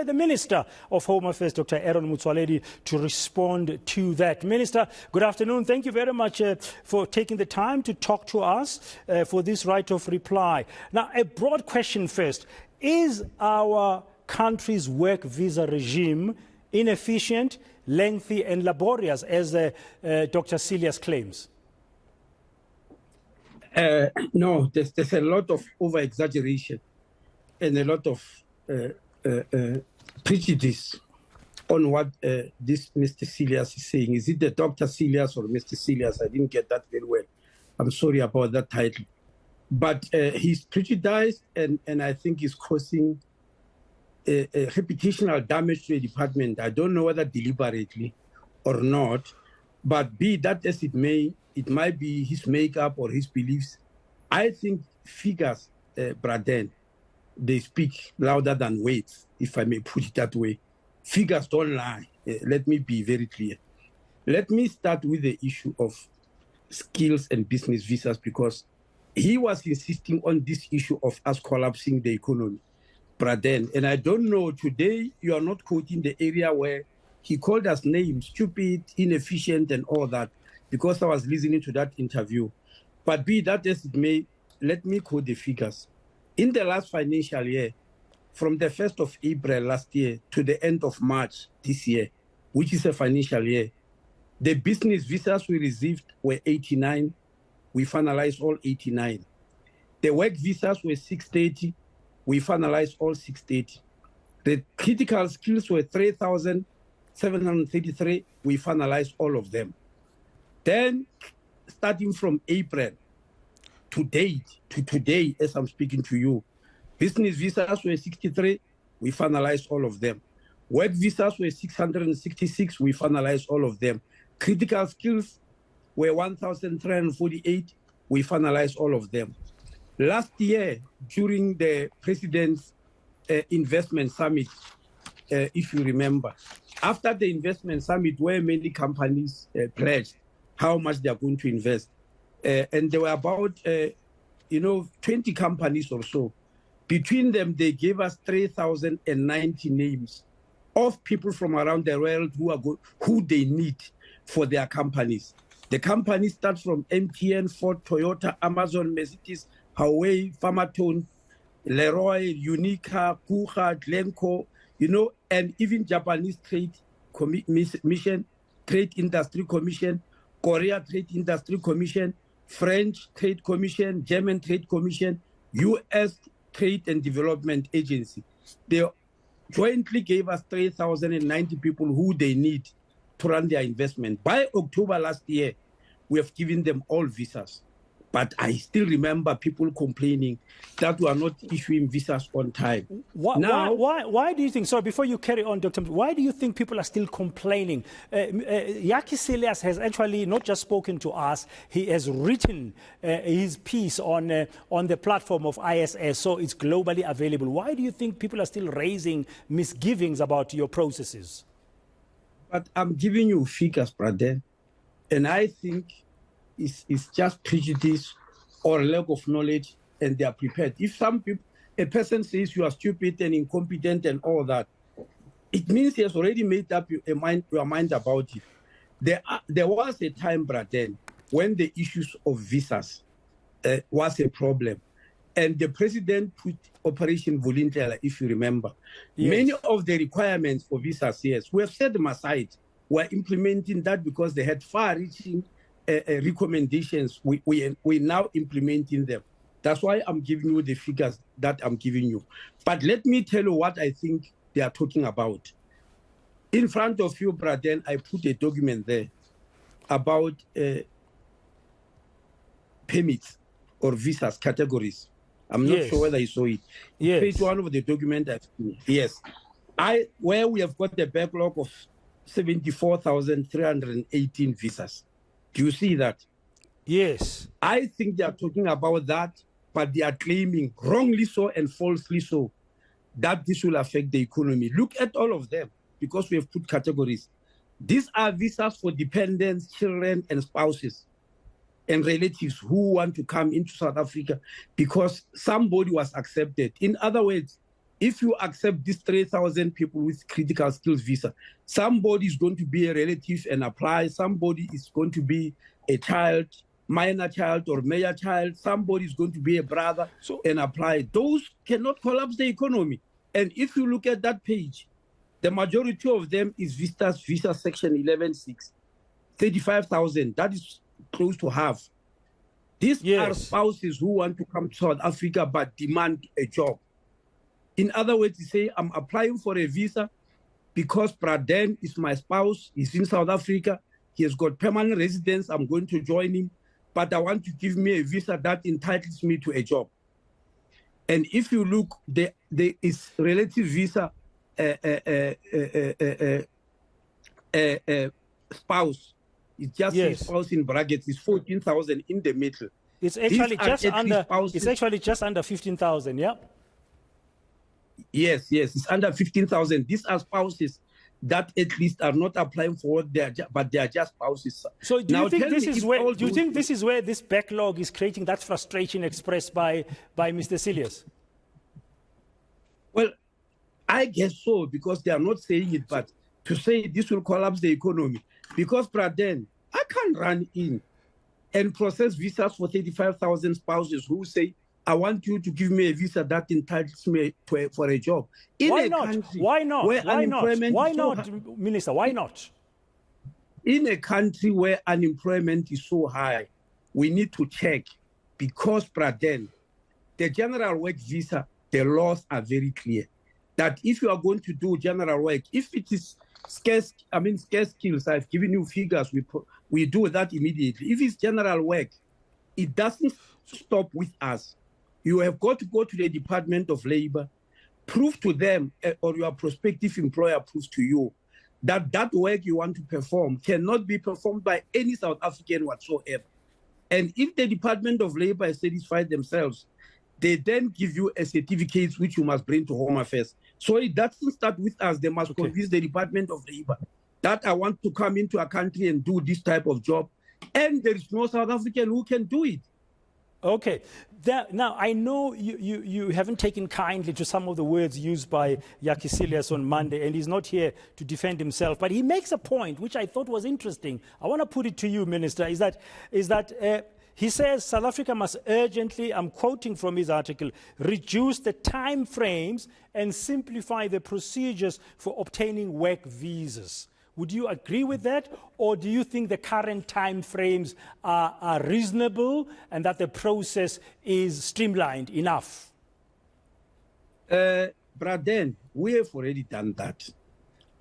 by the Minister of Home Affairs, Dr. Motsoaledi, to respond to that. Minister, good afternoon. Thank you very much for taking the time to talk to us for this right of reply. Now, a broad question first. Is our country's work visa regime inefficient, lengthy and laborious, as Dr. Celias claims? No, there's a lot of over-exaggeration and a lot of prejudice on what this Mr. Celias is saying. Is it the Dr. Celias or Mr. Celias? I didn't get that very well. I'm sorry about that title. But he's prejudiced, and I think he's causing a reputational damage to the department. I don't know whether deliberately or not, but be that as it may, it might be his makeup or his beliefs. I think figures, Braden, they speak louder than words, if I may put it that way. Figures don't lie. Let me be very clear. Let me start with the issue of skills and business visas, because he was insisting on this issue of us collapsing the economy, Braden. And I don't know, today you are not quoting the area where he called us names, stupid, inefficient, and all that, because I was listening to that interview. But be that as it may, let me quote the figures. In the last financial year, from the 1st of April last year to the end of March this year, which is a financial year, the business visas we received were 89. We finalized all 89. The work visas were 630. We finalized all 630. The critical skills were 3,733. We finalized all of them. Then, starting from April to date, to today, as I'm speaking to you, business visas were 63. We finalized all of them. Work visas were 666. We finalized all of them. Critical skills were 1,348. We finalized all of them. Last year, during the President's Investment Summit, if you remember, after the Investment Summit, where many companies pledged how much they are going to invest, and there were about 20 companies or so. Between them, they gave us 3,090 names of people from around the world who they need for their companies. The companies start from MTN, Ford, Toyota, Amazon, Mercedes, Huawei, Pharmatone, Leroy, Unica, Kuha, Glencore, and even Japanese Trade Mission, Trade Industry Commission, Korea Trade Industry Commission, French Trade Commission, German Trade Commission, U.S. Trade and Development Agency. They jointly gave us 3,090 people who they need to run their investment. By October last year, we have given them all visas. But I still remember people complaining that we are not issuing visas on time. Why do you think, sorry, before you carry on, Dr., why do you think people are still complaining? Yaki Celias has actually not just spoken to us, he has written his piece on the platform of ISS, so it's globally available. Why do you think people are still raising misgivings about your processes? But I'm giving you figures, brother, and I think it's just prejudice or lack of knowledge, and they are prepared. If a person says you are stupid and incompetent and all that, it means he has already made up your mind about it. There was a time, Braden, when the issues of visas was a problem, and the president put Operation Volunteer, if you remember. Yes. Many of the requirements for visas, yes, we have set them aside. We're implementing that because they had far-reaching recommendations. We're now implementing them. That's why I'm giving you the figures that I'm giving you. But let me tell you what I think they are talking about. In front of you, Braden, I put a document there about permits or visas categories. I'm not sure whether you saw it. Yes. Page one of the document. Yes. Where we have got the backlog of 74,318 visas. Do you see that? Yes. I think they are talking about that, but they are claiming, wrongly so and falsely so, that this will affect the economy. Look at all of them, because we have put categories. These are visas for dependents, children, and spouses, and relatives who want to come into South Africa because somebody was accepted. In other words, if you accept these 3,000 people with critical skills visa, somebody is going to be a relative and apply. Somebody is going to be a child, minor child or major child. Somebody is going to be a brother and apply. Those cannot collapse the economy. And if you look at that page, the majority of them is visitors visa section 11.6, 35,000. That is close to half. These are spouses who want to come to South Africa but demand a job. In other words, you say, I'm applying for a visa because Braden is my spouse, he's in South Africa, he has got permanent residence, I'm going to join him, but I want to give me a visa that entitles me to a job. And if you look, there is relative visa spouse. It just says spouse in brackets, is 14,000 in the middle. It's actually just under. It's actually just under 15,000. Yeah. Yes, it's under 15,000. These are spouses that at least are not applying for what they are, but they are just spouses. So do you think this is where? Do you think this is where this backlog is creating that frustration expressed by Mr. Silius? Well, I guess so, because they are not saying it, but to say this will collapse the economy. Because, Braden, I can't run in and process visas for 35,000 spouses who say, I want you to give me a visa that entitles me for a job. Why not? Minister, why not? In a country where unemployment is so high, we need to check, because, Braden, the general work visa, the laws are very clear that if you are going to do general work, if it is scarce skills, I've given you figures, we do that immediately. If it's general work, it doesn't stop with us. You have got to go to the Department of Labor, prove to them, or your prospective employer proves to you that that work you want to perform cannot be performed by any South African whatsoever. And if the Department of Labor has satisfied themselves, they then give you a certificate which you must bring to Home Affairs. So it doesn't start with us. They must convince the Department of Labor that I want to come into a country and do this type of job. And there is no South African who can do it. Okay. Now, I know you haven't taken kindly to some of the words used by Yaki Silius on Monday, and he's not here to defend himself, but he makes a point which I thought was interesting. I want to put it to you, Minister, is that he says South Africa must urgently, I'm quoting from his article, reduce the time frames and simplify the procedures for obtaining work visas. Would you agree with that? Or do you think the current time frames are reasonable and that the process is streamlined enough? Braden, we have already done that.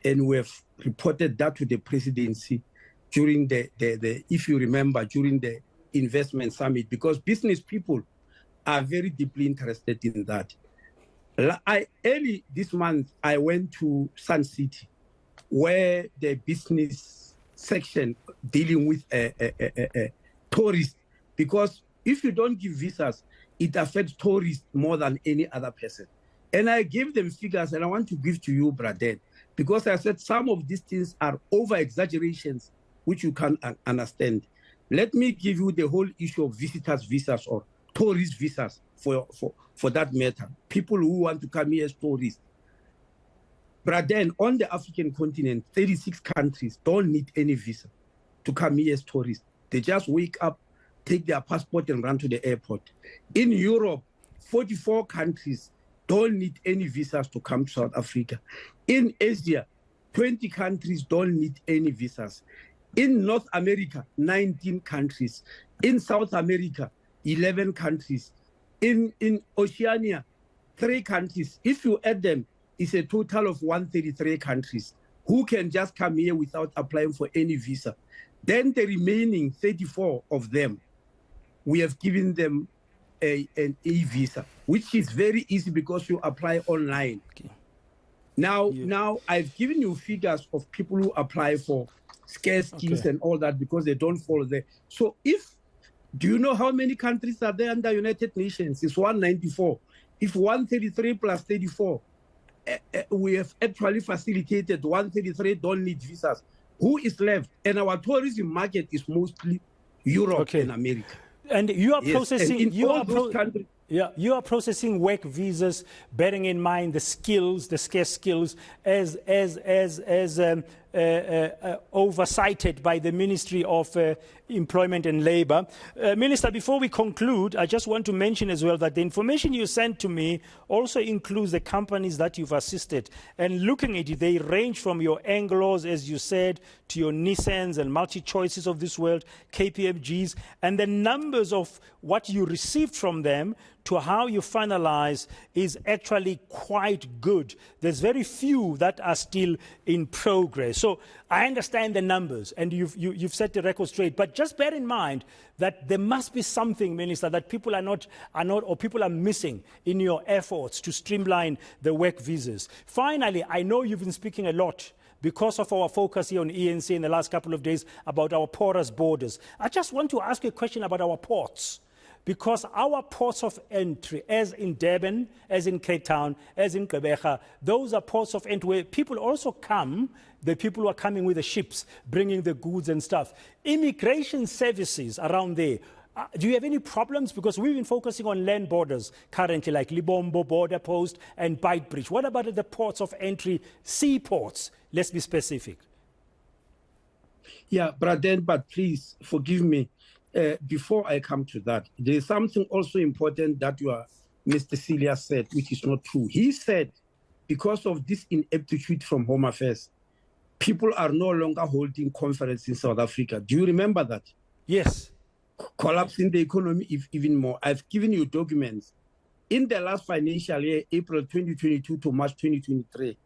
And we have reported that to the presidency during if you remember, during the investment summit, because business people are very deeply interested in that. Early this month, I went to Sun City, where the business section dealing with tourists, because if you don't give visas, it affects tourists more than any other person. And I gave them figures, and I want to give to you, Braden, because I said some of these things are over-exaggerations, which you can't understand. Let me give you the whole issue of visitors' visas or tourist visas for that matter. People who want to come here as tourists. Braden, on the African continent, 36 countries don't need any visa to come here as tourists. They just wake up, take their passport and run to the airport. In Europe, 44 countries don't need any visas to come to South Africa. In Asia, 20 countries don't need any visas. In North America, 19 countries. In South America, 11 countries. In Oceania, 3 countries. If you add them, it's a total of 133 countries who can just come here without applying for any visa. Then the remaining 34 of them, we have given them an e-visa, which is very easy because you apply online. Okay. Now I've given you figures of people who apply for scarce skills and all that because they don't fall there. So do you know how many countries are there under United Nations? It's 194. If 133 plus 34, we have actually facilitated 133 don't need visas. Who is left? And our tourism market is mostly Europe and America. And you are processing. Yeah, you are processing work visas, bearing in mind the skills, the scarce skills, as oversighted by the Ministry of Employment and Labour. Minister, before we conclude, I just want to mention as well that the information you sent to me also includes the companies that you've assisted. And looking at it, they range from your Anglos, as you said, to your Nissans and multi-choices of this world, KPMGs, and the numbers of what you received from them to how you finalize is actually quite good. There's very few that are still in progress. So I understand the numbers, and you've set the record straight. But just bear in mind that there must be something, Minister, that people are not, or people are missing in your efforts to streamline the work visas. Finally, I know you've been speaking a lot because of our focus here on eNCA in the last couple of days about our porous borders. I just want to ask you a question about our ports. Because our ports of entry, as in Durban, as in Cape Town, as in Gqeberha, those are ports of entry where people also come, the people who are coming with the ships, bringing the goods and stuff. Immigration services around there, do you have any problems? Because we've been focusing on land borders currently, like Libombo border post and Beitbridge. What about the ports of entry, seaports? Let's be specific. Yeah, Braden, but please forgive me. Before I come to that, there is something also important that Mr. Celia said, which is not true. He said, because of this ineptitude from Home Affairs, people are no longer holding conferences in South Africa. Do you remember that? Yes. Collapsing the economy even more. I've given you documents. In the last financial year, April 2022 to March 2023,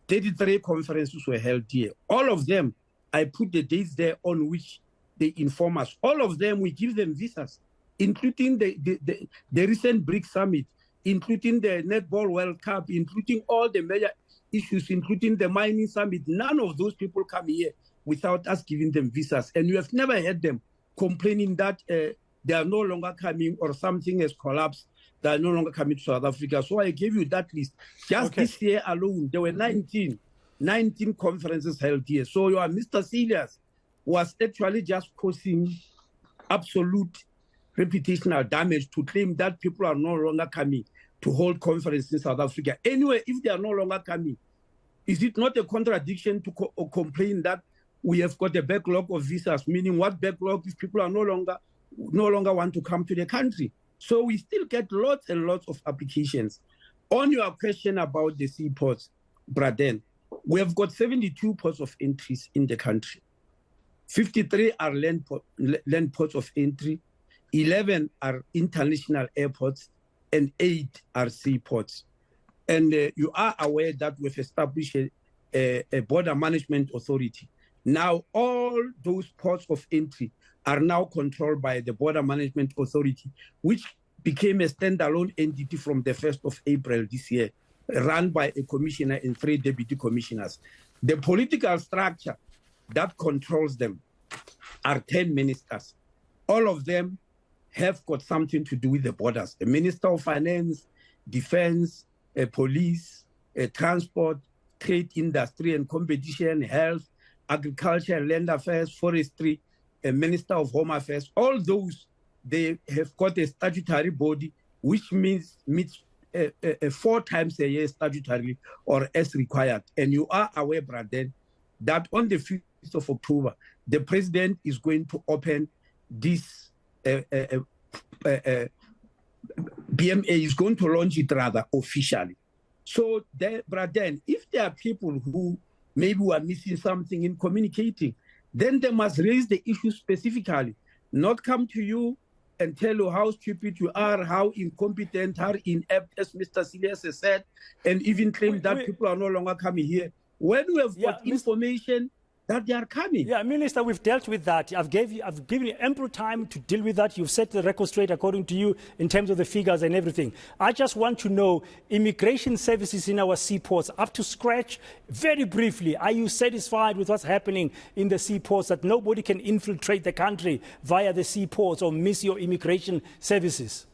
33 conferences were held here. All of them, I put the dates there on which they inform us. All of them, we give them visas, including the recent BRICS summit, including the Netball World Cup, including all the major issues, including the mining summit. None of those people come here without us giving them visas. And you have never heard them complaining that they are no longer coming or something has collapsed. They are no longer coming to South Africa. So I gave you that list. Just this year alone, there were 19 conferences held here. So you are Mr. Celias was actually just causing absolute reputational damage to claim that people are no longer coming to hold conferences in South Africa. Anyway, if they are no longer coming, is it not a contradiction to complain that we have got a backlog of visas? Meaning, what backlog if people are no longer want to come to the country? So we still get lots and lots of applications. On your question about the seaports, Braden, we have got 72 ports of entries in the country. 53 are land ports of entry, 11 are international airports, and 8 are seaports. And you are aware that we've established a border management authority. Now, all those ports of entry are now controlled by the Border Management Authority, which became a standalone entity from the 1st of April this year, run by a commissioner and 3 deputy commissioners. The political structure that controls them are 10 ministers. All of them have got something to do with the borders. The Minister of Finance, Defense, Police, Transport, Trade, Industry and Competition, Health, Agriculture and Land Affairs, Forestry, Minister of Home Affairs. All those, they have got a statutory body, which meets 4 times a year statutorily or as required. And you are aware, Braden, that on the 5th of October, the president is going to open this BMA, is going to launch it rather officially. So, Braden, if there are people who maybe were missing something in communicating, then they must raise the issue specifically, not come to you and tell you how stupid you are, how incompetent, how inept, as Mr. Celias has said, and even claim that people are no longer coming here. When we have got information that they are coming. Yeah, Minister, we've dealt with that. I've given you ample time to deal with that. You've set the record straight according to you in terms of the figures and everything. I just want to know, immigration services in our seaports, up to scratch, very briefly, are you satisfied with what's happening in the seaports, that nobody can infiltrate the country via the seaports or miss your immigration services?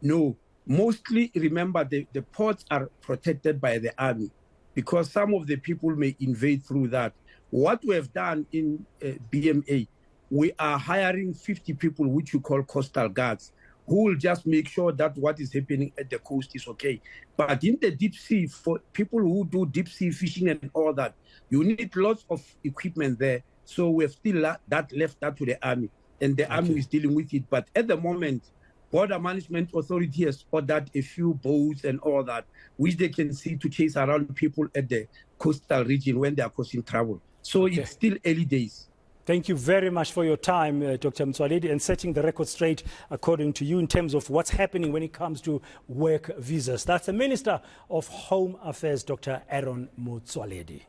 No. Mostly, remember, the ports are protected by the army, because some of the people may invade through that. What we have done in BMA, we are hiring 50 people, which you call coastal guards, who will just make sure that what is happening at the coast is okay. But in the deep sea, for people who do deep sea fishing and all that, you need lots of equipment there. So we have still left that to the Army, and the Army is dealing with it. But at the moment, Border Management Authority has ordered a few boats and all that, which they can see to chase around people at the coastal region when they are causing trouble. So it's still early days. Thank you very much for your time, Dr. Motsoaledi, and setting the record straight according to you in terms of what's happening when it comes to work visas. That's the Minister of Home Affairs, Dr. Aaron Motsoaledi.